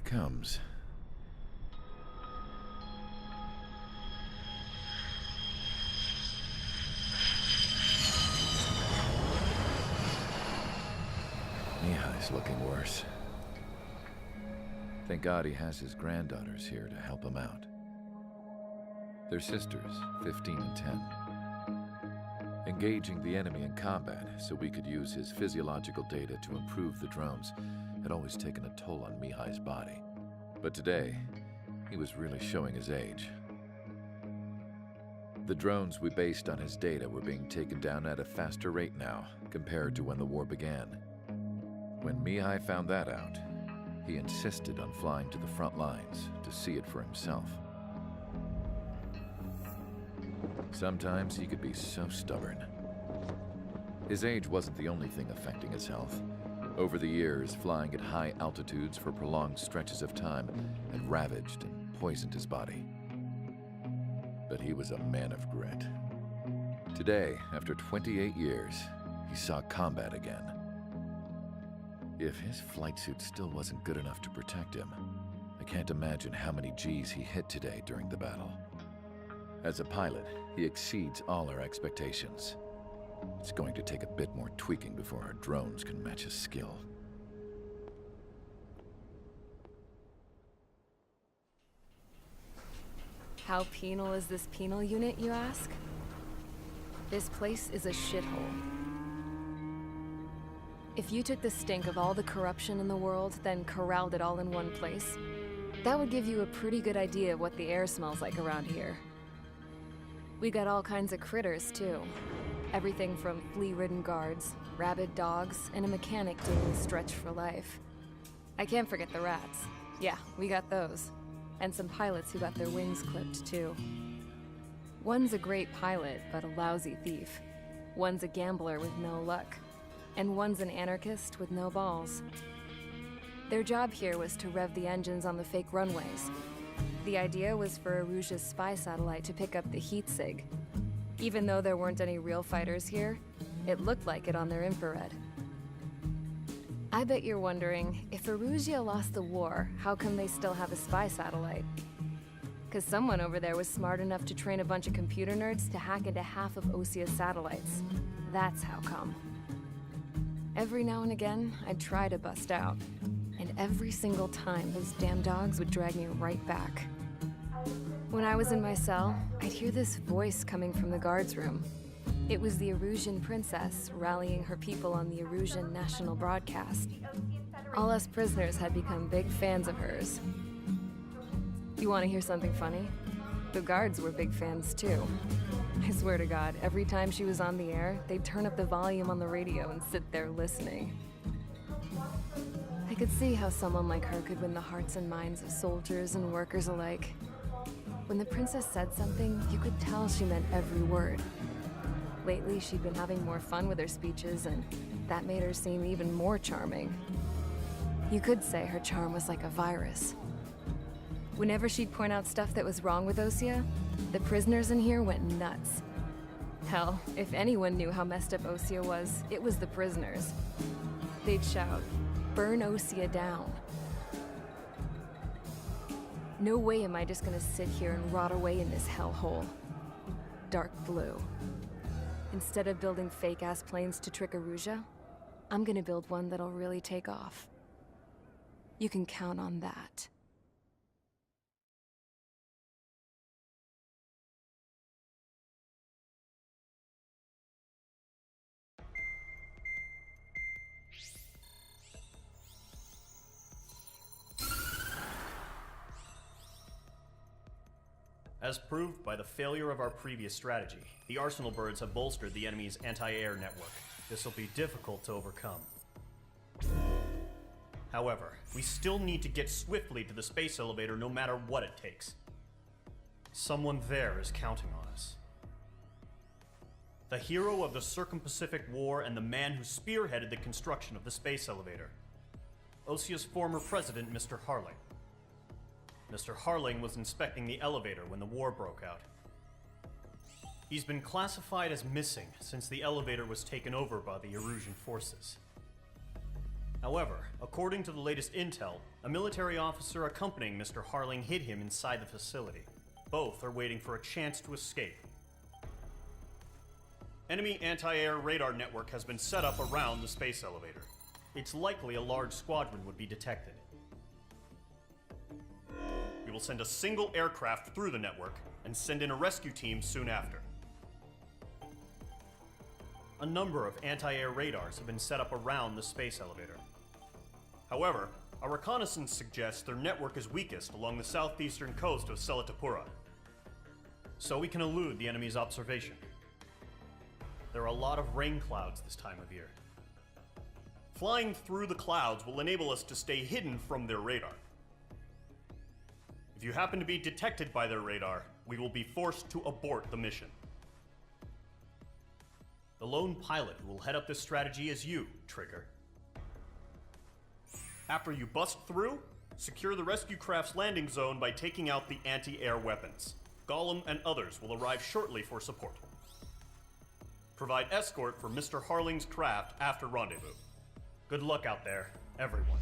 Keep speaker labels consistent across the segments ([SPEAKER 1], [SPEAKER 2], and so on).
[SPEAKER 1] comes. Mihai's looking worse. Thank God he has his granddaughters here to help him out. They're sisters, 15 and 10. Engaging the enemy in combat so we could use his physiological data to improve the drones had always taken a toll on Mihai's body. But today, he was really showing his age. The drones we based on his data were being taken down at a faster rate now compared to when the war began. When Mihai found that out, he insisted on flying to the front lines to see it for himself. Sometimes he could be so stubborn. His age wasn't the only thing affecting his health. Over the years, flying at high altitudes for prolonged stretches of time had ravaged and poisoned his body. But he was a man of grit. Today, after 28 years, he saw combat again. If his flight suit still wasn't good enough to protect him, I can't imagine how many Gs he hit today during the battle. As a pilot, he exceeds all our expectations. It's going to take a bit more tweaking before our drones can match his skill.
[SPEAKER 2] How penal is this penal unit, you ask? This place is a shithole. If you took the stink of all the corruption in the world, then corralled it all in one place, that would give you a pretty good idea of what the air smells like around here. We got all kinds of critters, too. Everything from flea-ridden guards, rabid dogs, and a mechanic doing stretch for life. I can't forget the rats. Yeah, we got those. And some pilots who got their wings clipped, too. One's a great pilot, but a lousy thief. One's a gambler with no luck. And one's an anarchist with no balls. Their job here was to rev the engines on the fake runways. The idea was for Aruja's spy satellite to pick up the heat sig. Even though there weren't any real fighters here, it looked like it on their infrared. I bet you're wondering, if Aruja lost the war, how come they still have a spy satellite? Because someone over there was smart enough to train a bunch of computer nerds to hack into half of Osia's satellites. That's how come. Every now and again, I'd try to bust out. And every single time, those damn dogs would drag me right back. When I was in my cell, I'd hear this voice coming from the guards room. It was the Erusian princess rallying her people on the Erusian national broadcast. All us prisoners had become big fans of hers. You want to hear something funny? The guards were big fans too. I swear to God, every time she was on the air, they'd turn up the volume on the radio and sit there listening. I could see how someone like her could win the hearts and minds of soldiers and workers alike. When the princess said something, you could tell she meant every word. Lately, she'd been having more fun with her speeches, and that made her seem even more charming. You could say her charm was like a virus. Whenever she'd point out stuff that was wrong with Osia, the prisoners in here went nuts. Hell, if anyone knew how messed up Osia was, it was the prisoners. They'd shout, "Burn Osia down." No way am I just gonna sit here and rot away in this hellhole. Dark blue. Instead of building fake-ass planes to trick Aruja, I'm gonna build one that'll really take off. You can count on that.
[SPEAKER 3] As proved by the failure of our previous strategy, the Arsenal birds have bolstered the enemy's anti-air network. This will be difficult to overcome. However, we still need to get swiftly to the space elevator no matter what it takes. Someone there is counting on us. The hero of the Circum-Pacific War and the man who spearheaded the construction of the space elevator. Osia's former president, Mr. Harling. Mr. Harling was inspecting the elevator when the war broke out. He's been classified as missing since the elevator was taken over by the Erusian forces. However, according to the latest intel, a military officer accompanying Mr. Harling hid him inside the facility. Both are waiting for a chance to escape. Enemy anti-air radar network has been set up around the space elevator. It's likely a large squadron would be detected. We will send a single aircraft through the network and send in a rescue team soon after. A number of anti-air radars have been set up around the space elevator. However, our reconnaissance suggests their network is weakest along the southeastern coast of Selatapura, so we can elude the enemy's observation. There are a lot of rain clouds this time of year. Flying through the clouds will enable us to stay hidden from their radar. If you happen to be detected by their radar, we will be forced to abort the mission. The lone pilot who will head up this strategy is you, Trigger. After you bust through, secure the rescue craft's landing zone by taking out the anti-air weapons. Gollum and others will arrive shortly for support. Provide escort for Mr. Harling's craft after rendezvous. Good luck out there, everyone.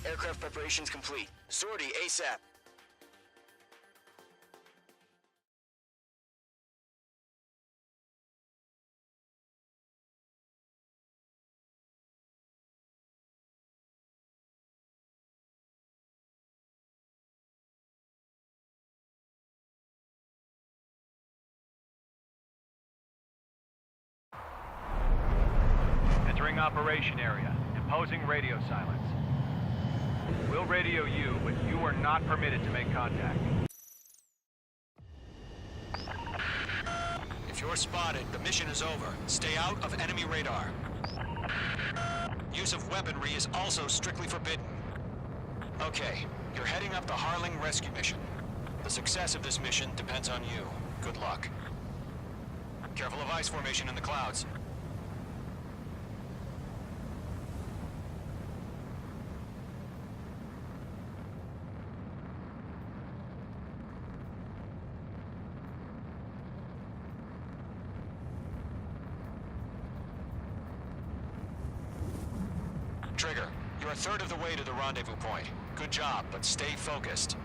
[SPEAKER 4] Aircraft preparations complete. Sortie ASAP.
[SPEAKER 5] Entering operation area. Imposing radio silence. We'll radio you, but you are not permitted to make contact.
[SPEAKER 4] If you're spotted, the mission is over. Stay out of enemy radar. Use of weaponry is also strictly forbidden. Okay, you're heading up the Harling rescue mission. The success of this mission depends on you. Good luck. Careful of ice formation in the clouds. Trigger, you're a third of the way to the rendezvous point. Good job, but stay focused.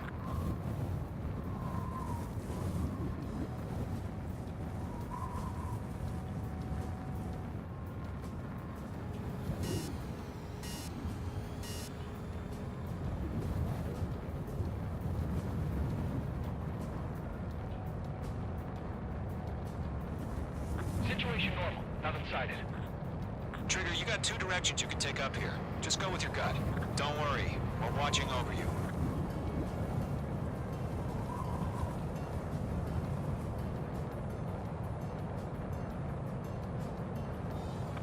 [SPEAKER 5] Situation normal. Nothing sighted.
[SPEAKER 4] Trigger, you got two directions you can take up here. Just go with your gut. Don't worry, we're watching over you.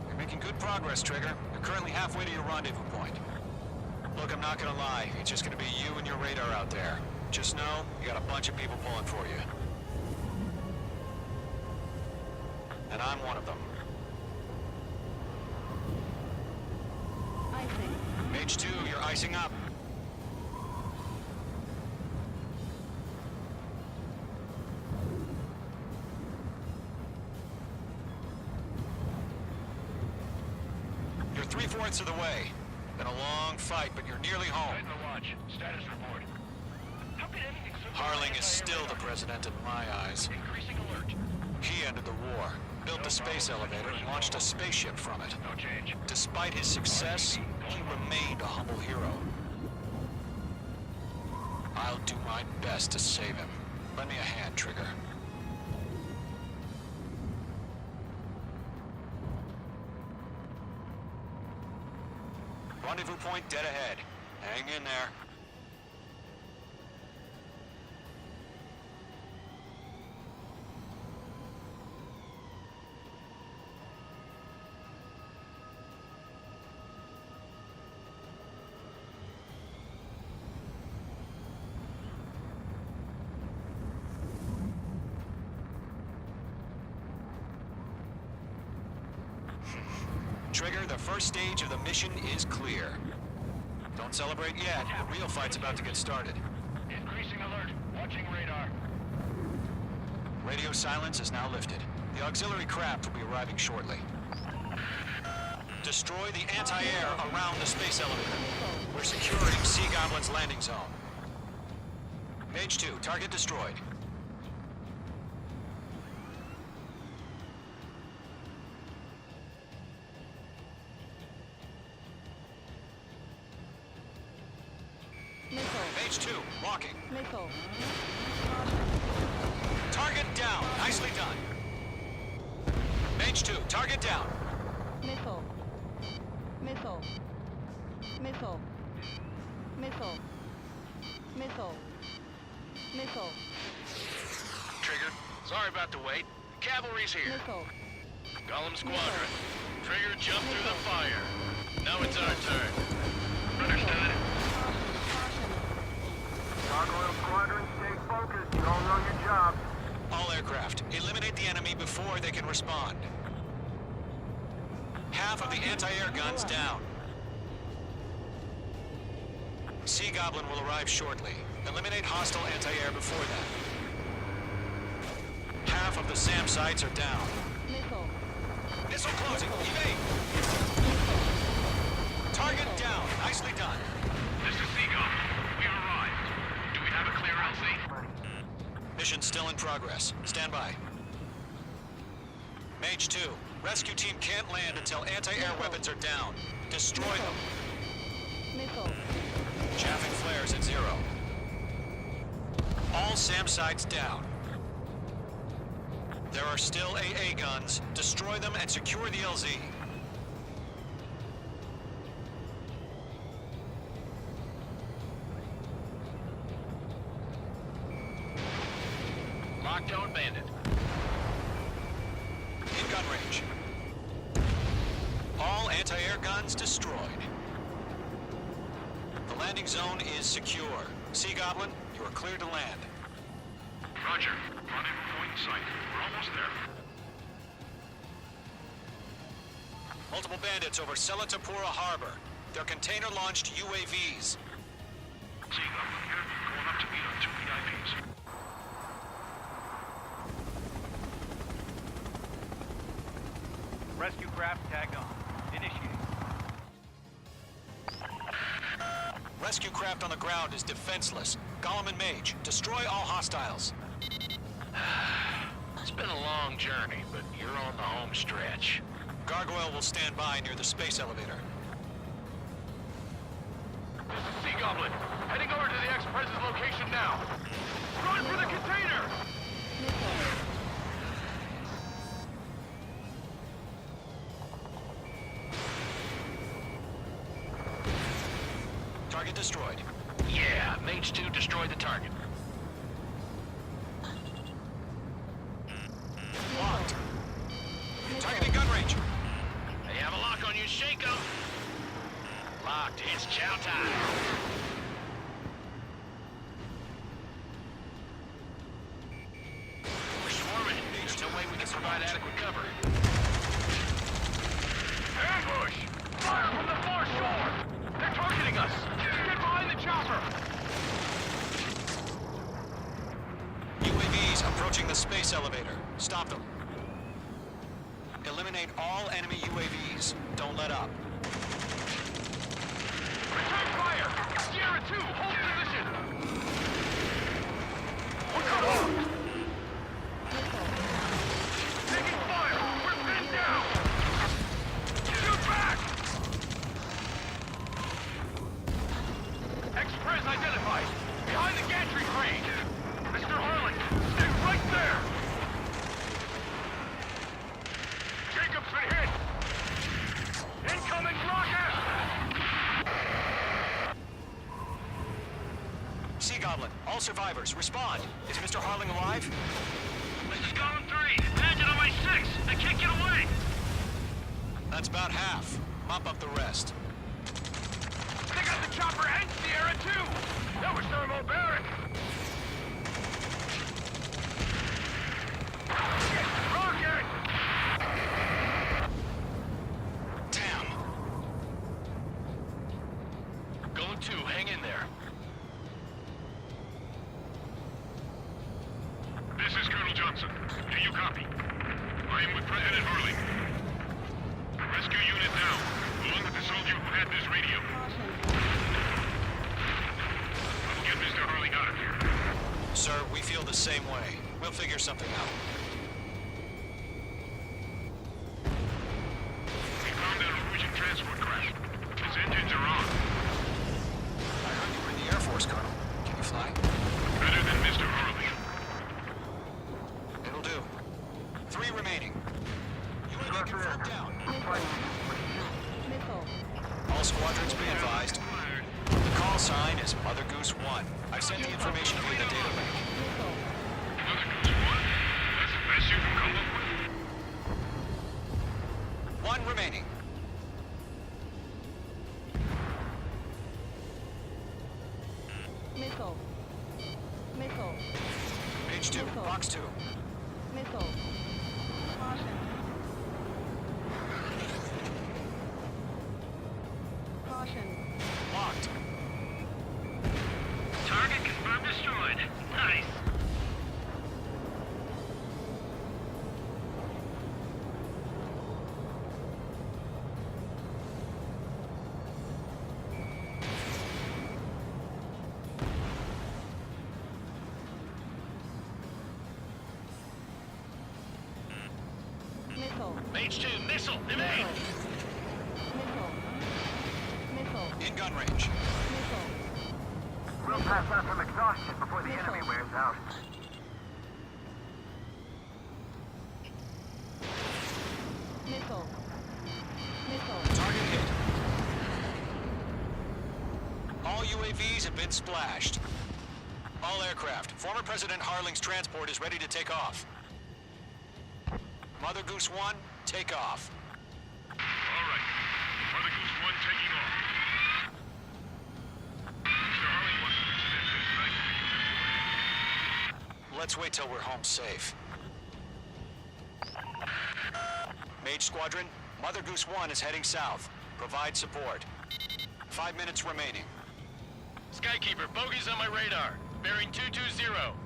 [SPEAKER 4] You're making good progress, Trigger. You're currently halfway to your rendezvous point. Look, I'm not gonna lie. It's just gonna be you and your radar out there. Just know, you got a bunch of people pulling for you. And I'm one of them.
[SPEAKER 2] Icing.
[SPEAKER 4] Mage 2, you're icing up. You're 3/4 of the way. Been a long fight, but you're nearly home.
[SPEAKER 5] Titan the watch. Status report. How could anything so...
[SPEAKER 4] Harling is still the president in my eyes.
[SPEAKER 5] Increasing alert.
[SPEAKER 4] He ended the war, built the space elevator, and launched a spaceship from it.
[SPEAKER 5] No change.
[SPEAKER 4] Despite his success, he remained a humble hero. I'll do my best to save him. Lend me a hand, Trigger. Rendezvous point dead ahead. Hang in there. Trigger, the first stage of the mission is clear. Don't celebrate yet. The real fight's about to get started.
[SPEAKER 5] Increasing alert. Watching radar.
[SPEAKER 4] Radio silence is now lifted. The auxiliary craft will be arriving shortly. Destroy the anti-air around the space elevator. We're securing Sea Goblin's landing zone. Mage 2, target destroyed.
[SPEAKER 2] Missile.
[SPEAKER 4] Mage 2, walking.
[SPEAKER 2] Missile.
[SPEAKER 4] Target down. Nicely done. Mage 2, target down.
[SPEAKER 2] Missile. Missile. Missile. Missile. Missile. Missile.
[SPEAKER 5] Trigger. Sorry about the wait. Cavalry's here.
[SPEAKER 2] Missile.
[SPEAKER 5] Gollum Squadron. Trigger jumped through the fire. Now it's our turn. Understood.
[SPEAKER 6] Gargoyle Squadron, stay focused. You all know your job.
[SPEAKER 4] All aircraft, eliminate the enemy before they can respond. Half of the anti-air guns down. Sea Goblin will arrive shortly. Eliminate hostile anti-air before that. Half of the SAM sites are down.
[SPEAKER 2] Missile.
[SPEAKER 4] Missile closing. Evade. Target down. Nicely done.
[SPEAKER 5] This is Seagull. We've arrived. Do we have a clear LZ?
[SPEAKER 4] Mission still in progress. Stand by. Mage 2, rescue team can't land until anti-air weapons are down. Destroy them.
[SPEAKER 2] Missile.
[SPEAKER 4] Chaffing flares at 0. All SAM sites down. There are still AA guns. Destroy them and secure the LZ.
[SPEAKER 5] Lockdown bandit.
[SPEAKER 4] In gun range. All anti-air guns destroyed. The landing zone is secure. Sea Goblin, you are clear to land.
[SPEAKER 5] Roger. Rendezvous point in sight. We're almost there.
[SPEAKER 4] Multiple bandits over Selatapura Harbor. They're container-launched UAVs.
[SPEAKER 5] Seagull here. Going up to meet our 2 VIPs. Rescue craft tagged on. Initiate.
[SPEAKER 4] Rescue craft on the ground is defenseless. Gollum and Mage, destroy all hostiles.
[SPEAKER 5] It's been a long journey, but you're on the home stretch.
[SPEAKER 4] Gargoyle will stand by near the space elevator.
[SPEAKER 5] This is Sea Goblin. Heading over to the ex-president's location now. Run for the container!
[SPEAKER 4] Target destroyed.
[SPEAKER 5] Yeah, Mage 2 destroyed the target.
[SPEAKER 4] Locked. Target in gun range.
[SPEAKER 5] They have a lock on you, shake 'em! Locked. It's chow time. We're swarming. There's no way we can provide adequate cover. Ambush! Fire from the far shore! They're targeting us! Get behind the chopper!
[SPEAKER 4] UAVs approaching the space elevator. Stop them. Eliminate all enemy UAVs. Don't let up.
[SPEAKER 5] Return fire! Sierra 2, hold position! We're coming! Taking fire! We're pinned down! Shoot back! Express identified! Behind the gantry crane! Mr. Harlan, stay right there! Jacob's been hit! Incoming rocket!
[SPEAKER 4] Sea Goblin, all survivors, respond. Is Mr. Harling alive?
[SPEAKER 5] This is Golem 3. Landed on my 6. I can't get away.
[SPEAKER 4] That's about half. Mop up the rest.
[SPEAKER 5] They got the chopper and Sierra 2. That was thermobaric. Rocket!
[SPEAKER 4] Damn.
[SPEAKER 5] Golem 2, hang in there.
[SPEAKER 7] This is Colonel Johnson. Do you copy? I am with President Harling. Rescue unit now, along with the soldier who had this radio. I'll get Mr. Harling out of here.
[SPEAKER 4] Sir, we feel the same way. We'll figure something out.
[SPEAKER 7] We found a Norwegian transport crash. His engines are on.
[SPEAKER 4] I heard you were in the Air Force, Colonel. Can you fly?
[SPEAKER 7] Better than Mr. Harling.
[SPEAKER 4] It'll do. 3 remaining. UAV confirmed down. All squadrons be advised. The call sign is Mother Goose 1. I've sent the information via the data link.
[SPEAKER 7] Mother Goose 1? That's the best you can come up with?
[SPEAKER 4] 1 remaining.
[SPEAKER 8] Missile. Missile.
[SPEAKER 4] Page 2, box 2.
[SPEAKER 8] Missile. Caution. Caution.
[SPEAKER 4] Locked.
[SPEAKER 5] Target confirmed destroyed. Nice.
[SPEAKER 8] Missile.
[SPEAKER 5] Mage 2, missile, evade!
[SPEAKER 8] Missile. Missile.
[SPEAKER 4] In gun range.
[SPEAKER 8] Missile.
[SPEAKER 6] We'll pass out some exhaustion before the enemy wears out.
[SPEAKER 8] Missile. Missile.
[SPEAKER 4] Target hit. All UAVs have been splashed. All aircraft. Former President Harling's transport is ready to take off. Mother Goose 1, take off.
[SPEAKER 7] All right. Mother Goose 1 taking off. Mr. Harling wants to extend his night to
[SPEAKER 4] Let's wait till we're home safe. Mage Squadron, Mother Goose 1 is heading south. Provide support. 5 minutes remaining.
[SPEAKER 5] Skykeeper, bogeys on my radar. Bearing 220.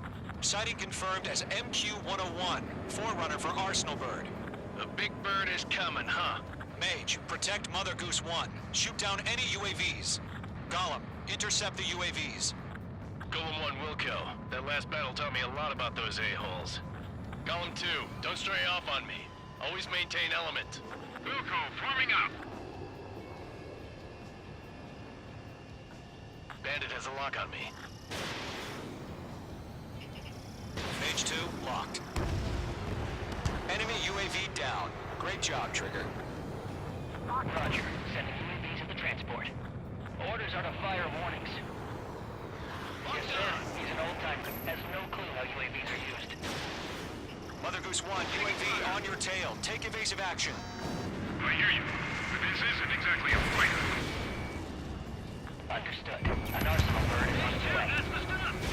[SPEAKER 4] Sighting confirmed as MQ-101, forerunner for Arsenal Bird.
[SPEAKER 5] The big bird is coming, huh?
[SPEAKER 4] Mage, protect Mother Goose 1. Shoot down any UAVs. Gollum, intercept the UAVs.
[SPEAKER 5] Golem 1 will kill. That last battle taught me a lot about those a-holes. Golem 2, don't stray off on me. Always maintain element.
[SPEAKER 7] Wilco, forming up.
[SPEAKER 5] Bandit has a lock on me.
[SPEAKER 4] Mage 2, locked. Enemy UAV down. Great job, Trigger.
[SPEAKER 9] Roger. Sending UAVs to the transport. Orders are to fire warnings. Yes, sir. He's an old-timer. Has no clue how UAVs are used.
[SPEAKER 4] Mother Goose 1, UAV on your tail. Take evasive action.
[SPEAKER 7] I hear you, but this isn't exactly a fighter.
[SPEAKER 9] Understood. An arsenal bird is on its way.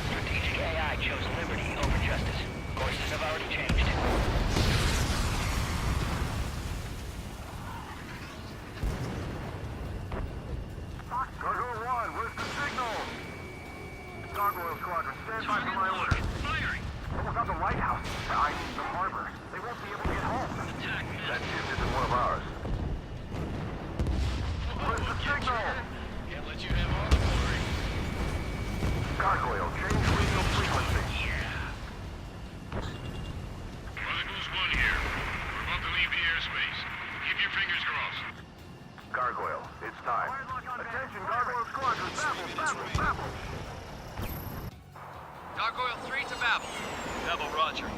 [SPEAKER 9] Strategic AI chose liberty over justice. Courses have already changed.
[SPEAKER 6] Gargoyle 1, where's the signal? Gargoyle Squadron, stand by for my order.
[SPEAKER 7] Firing!
[SPEAKER 6] Almost out the lighthouse. I mean, the harbor. They won't be able to get home. That ship isn't one of ours. Where's the signal?
[SPEAKER 5] Can't let you have all the glory.
[SPEAKER 6] Gargoyle, change radio frequency.
[SPEAKER 7] Mother Goose 1 here. We're about to leave the airspace. Keep your fingers crossed.
[SPEAKER 6] Gargoyle, it's time. Attention, Gargoyle Squadron, Babel.
[SPEAKER 10] Gargoyle 3 to Babel.
[SPEAKER 5] Double Roger.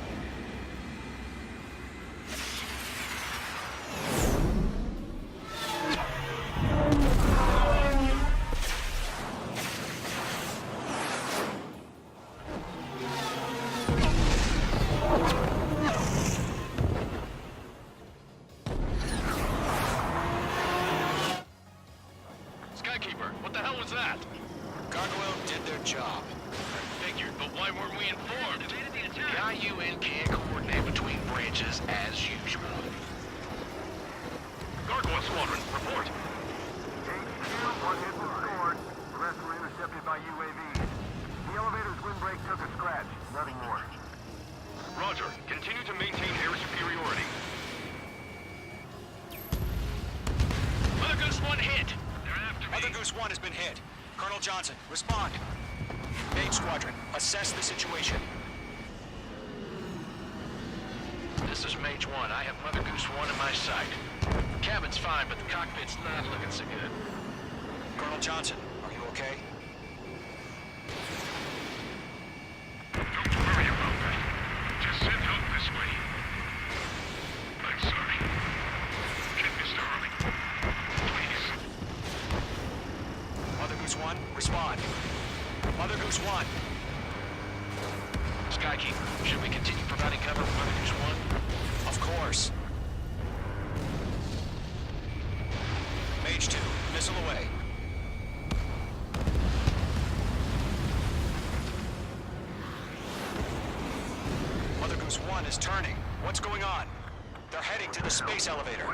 [SPEAKER 5] Skykeeper, what the hell was that?
[SPEAKER 4] Gargoyle did their job.
[SPEAKER 5] Figured, but why weren't we informed?
[SPEAKER 4] The IUN can't coordinate between branches as usual.
[SPEAKER 7] Gargoyle Squadron, report.
[SPEAKER 6] HQ, one hit restored. The rest were intercepted by UAVs. The elevator's windbreak took a scratch. Nothing more.
[SPEAKER 7] Roger. Continue to maintain air superiority.
[SPEAKER 5] Mother Goose 1 hit!
[SPEAKER 7] They're after me.
[SPEAKER 4] Mother Goose 1 has been hit. Colonel Johnson, respond. Main Squadron, assess the situation.
[SPEAKER 5] This is Mage 1. I have Mother Goose 1 in my sight. Cabin's fine, but the cockpit's not looking so good.
[SPEAKER 4] Colonel Johnson, are you okay?
[SPEAKER 7] Don't worry about that. Just send help this way. I'm sorry. Get Mr. Harling. Please.
[SPEAKER 4] Mother Goose 1, respond. Mother Goose 1.
[SPEAKER 5] Skykeeper, should we continue providing cover for Mother Goose 1?
[SPEAKER 4] Of course. Mage 2, missile away. Mother Goose 1 is turning. What's going on? They're heading to the space elevator.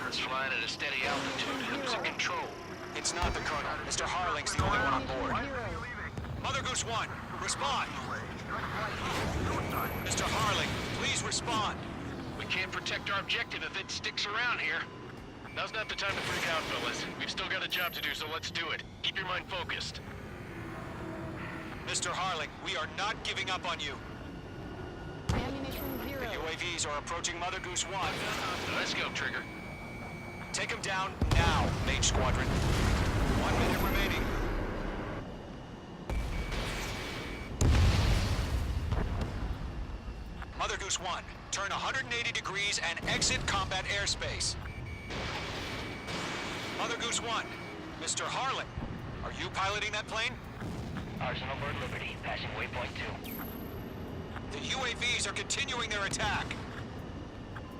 [SPEAKER 5] It's flying at a steady altitude. Who's in control?
[SPEAKER 4] It's not the Colonel. Mr. Harling's the only one on board. Mother Goose 1, respond! Mr. Harling, please respond!
[SPEAKER 5] We can't protect our objective if it sticks around here. Now's not the time to freak out, fellas. We've still got a job to do, so let's do it. Keep your mind focused.
[SPEAKER 4] Mr. Harling, we are not giving up on you.
[SPEAKER 8] Ammunition 0.
[SPEAKER 4] The UAVs are approaching Mother Goose 1.
[SPEAKER 5] Let's go, Trigger.
[SPEAKER 4] Take him down now, Mage Squadron. 1 minute remaining. Mother Goose 1, turn 180 degrees and exit combat airspace. Mother Goose 1, Mr. Harling, are you piloting that plane?
[SPEAKER 9] Arsenal bird Liberty, passing waypoint 2.
[SPEAKER 4] The UAVs are continuing their attack.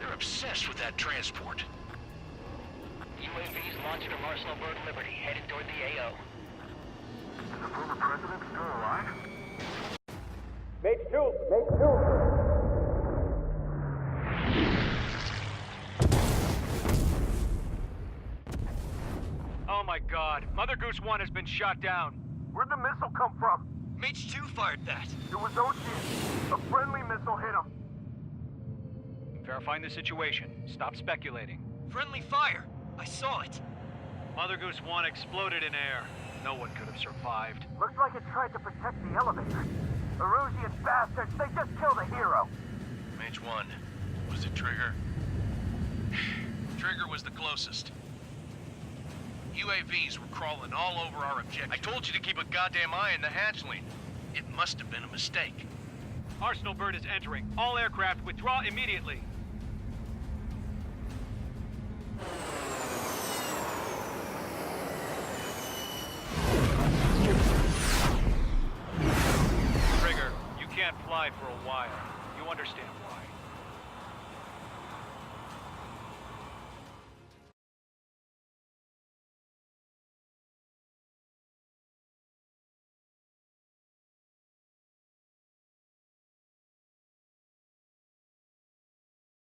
[SPEAKER 5] They're obsessed with that transport.
[SPEAKER 9] UAVs launched from Arsenal bird Liberty, headed toward the AO.
[SPEAKER 6] Is the former president still alive?
[SPEAKER 10] Oh my god. Mother Goose 1 has been shot down.
[SPEAKER 6] Where'd the missile come from?
[SPEAKER 10] Mage 2 fired that.
[SPEAKER 6] It was Ocean. A friendly missile hit him.
[SPEAKER 10] Verifying the situation. Stop speculating.
[SPEAKER 11] Friendly fire! I saw it!
[SPEAKER 10] Mother Goose 1 exploded in air. No one could have survived.
[SPEAKER 6] Looks like it tried to protect the elevator. Erusian bastards, they just killed a hero.
[SPEAKER 5] Mage 1. Was it Trigger? Trigger was the closest. UAVs were crawling all over our objective. I told you to keep a goddamn eye on the hatchling. It must have been a mistake.
[SPEAKER 10] Arsenal bird is entering. All aircraft withdraw immediately. Trigger, you can't fly for a while. You understand?